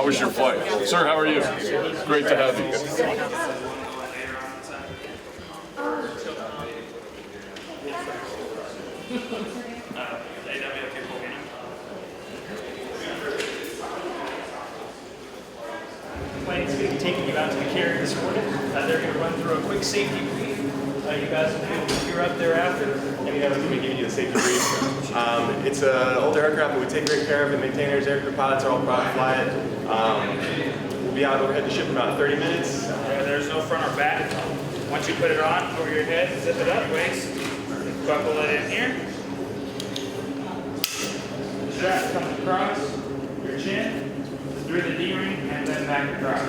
How was your flight? Sir, how are you? Great to have you. Plane's going to be taking you out to the carrier this morning. They're going to run through a quick safety brief. You guys will be able to hear up thereafter. Yeah, we're going to be giving you the safety brief. It's an older aircraft, but we take great care of it. Maintainers, aircrew pilots are all proud to fly it. We'll be out overhead the ship in about 30 minutes. There's no front or back. Once you put it on over your head, zip it up, waist, buckle it in here. The strap comes across your chin, through the D-ring, and then back across.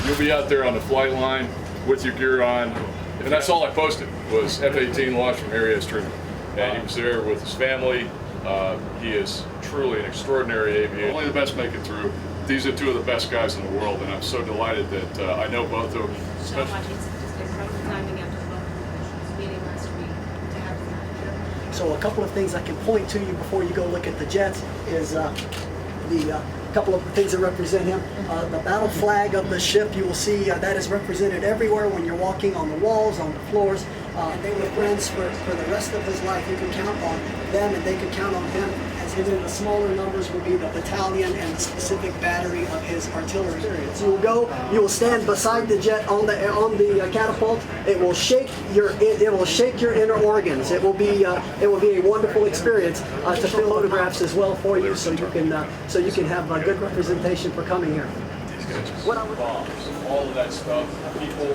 You'll be out there on the flight line with your gear on, and that's all I posted was F-18 launched from Arias Truman. And he was there with his family. He is truly an extraordinary aviator. Only the best make it through. These are two of the best guys in the world, and I'm so delighted that I know both of them. So much. It's just incredible timing after the meeting last week to have them. So a couple of things I can point to you before you go look at the jets is the couple of things that represent him. The battle flag of the ship, you will see that is represented everywhere when you're walking on the walls, on the floors. They were friends for the rest of his life. You can count on them and they can count on him. As in the smaller numbers will be the battalion and the specific battery of his artillery. So you will stand beside the jet on the catapult. It will shake your inner organs. It will be a wonderful experience to fill photographs as well for you, so you can have a good representation for coming here. What I would bombs, all of that stuff, people.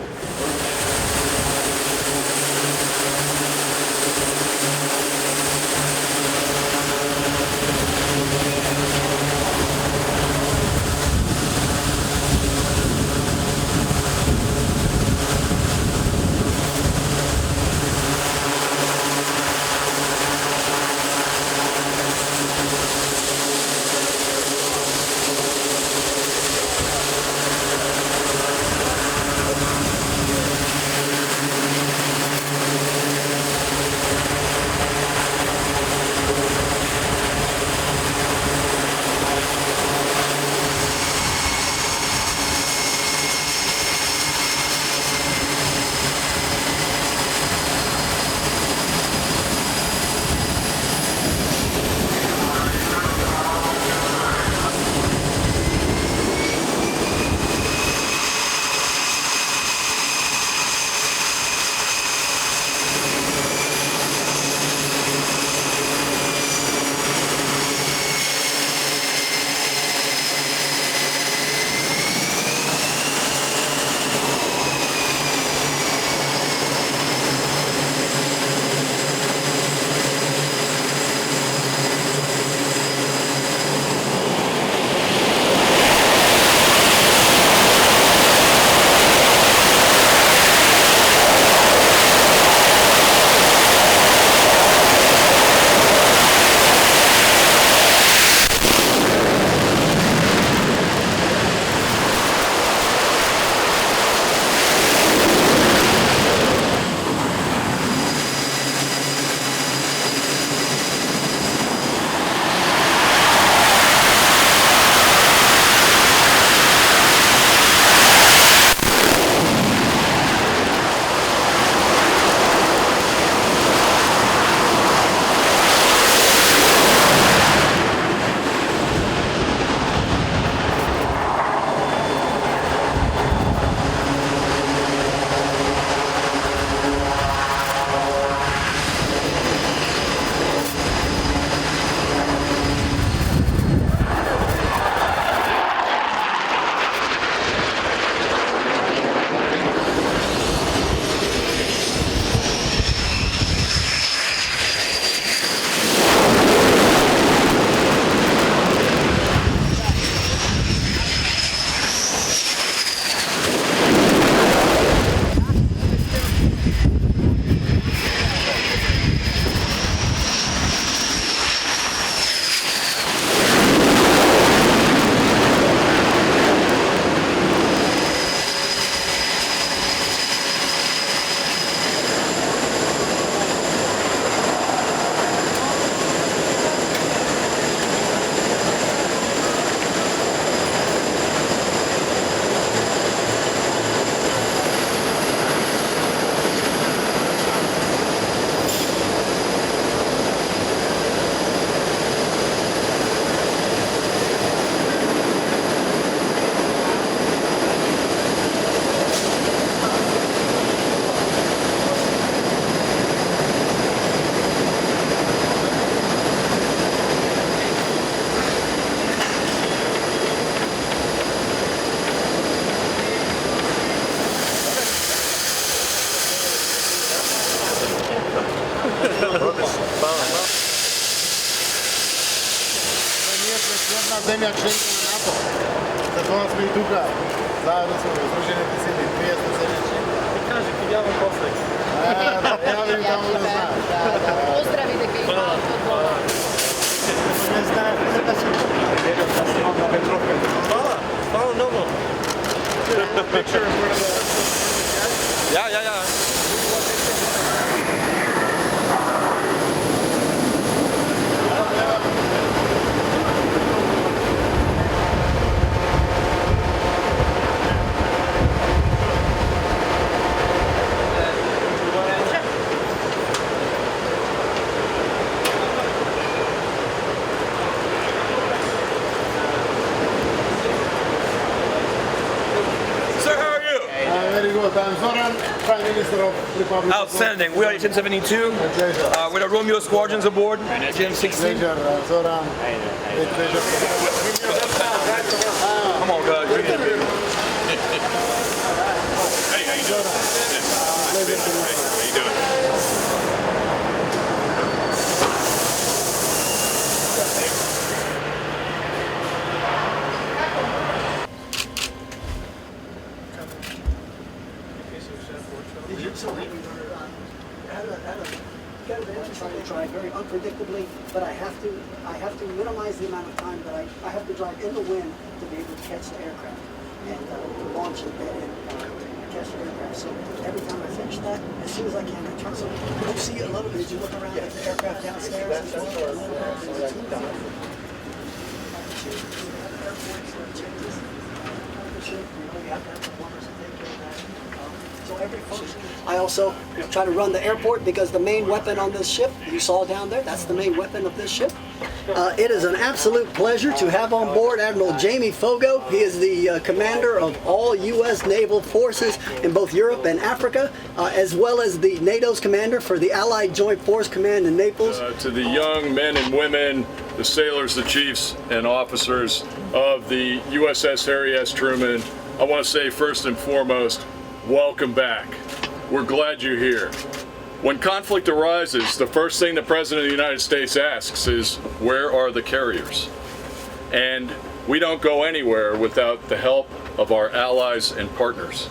Единствена земја членка на НАТО. Затоа сме и тука. Заедно сме во Сдружените сили, 30 земји членки. Ти кажи, ти јавам после. Јавим таму да знаеш. Поздрави дека има фудбал. Не знаеш дека си Hvala mnogo. Picture in front of the... Ja. Very good. I'm Zoran, Prime Minister of Republic of Outstanding. We are 1072 with our Romeo squadrons aboard. Jim 16. Pleasure, Zoran. Great pleasure. Come on, guys. Bring it. Hey, how you doing? How you doing? Drive very unpredictably, but I have to minimize the amount of time that I have to drive in the wind to be able to catch the aircraft and to launch it and catch the aircraft. So every time I finish that, as soon as I can, I turn. So you see it a little bit as you look around at the aircraft downstairs. As well. I also try to run the airport because the main weapon on this ship, you saw down there, that's the main weapon of this ship. It is an absolute pleasure to have on board Admiral Jamie Fogo. He is the commander of all U.S. naval forces in both Europe and Africa, as well as the NATO's commander for the Allied Joint Force Command in Naples. To the young men and women, the sailors, the chiefs, and officers of the USS Harry S. Truman, I want to say first and foremost, welcome back. We're glad you're here. When conflict arises, the first thing the President of the United States asks is, where are the carriers? And we don't go anywhere without the help of our allies and partners.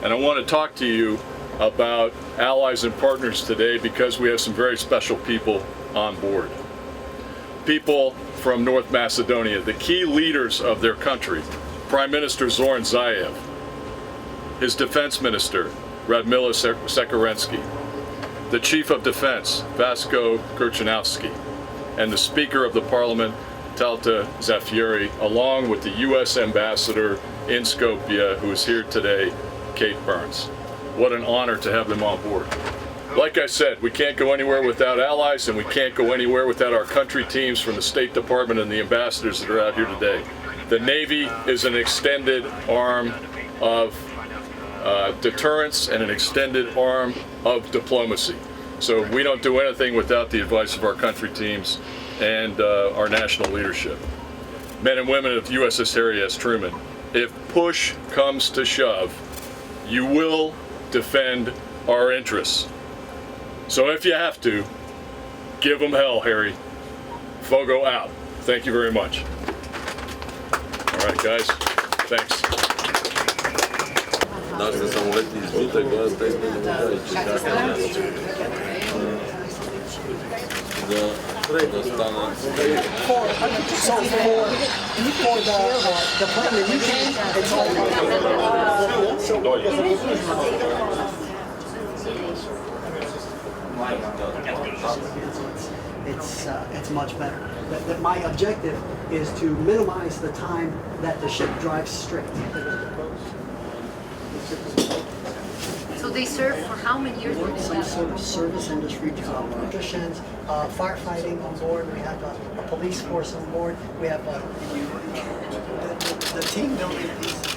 And I want to talk to you about allies and partners today because we have some very special people on board. People from North Macedonia, the key leaders of their country, Prime Minister Zoran Zaev, his Defense Minister, Radmila Šekerinska, the Chief of Defense, Vasko Krchanowski, and the Speaker of the Parliament, Talta Zafieri, along with the U.S. Ambassador in Skopje, who is here today, Kate Burns. What an honor to have them on board. Like I said, we can't go anywhere without allies, and we can't go anywhere without our country teams from the State Department and the ambassadors that are out here today. The Navy is an extended arm of deterrence and an extended arm of diplomacy. So we don't do anything without the advice of our country teams and our national leadership. Men and women of USS Harry S. Truman, if push comes to shove, you will defend our interests. So if you have to, give them hell, Harry. Fogo out. Thank you very much. All right, guys. Thanks. Нашите самолети излитаха, те излитаха и чекаха да станат. So for the plane that you came, it's all it's much better. My objective is to minimize the time that the ship drives straight. So they serve for how many years? Some sort of service industry job, electricians, firefighting on board. We have a police force on board. We have the team building piece.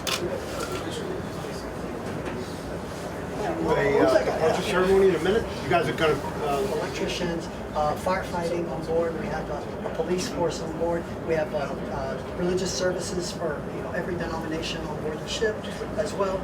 a ceremony in a minute. You guys are going to... Electricians, firefighting on board. We have a police force on board. We have religious services for every denomination on board the ship as well.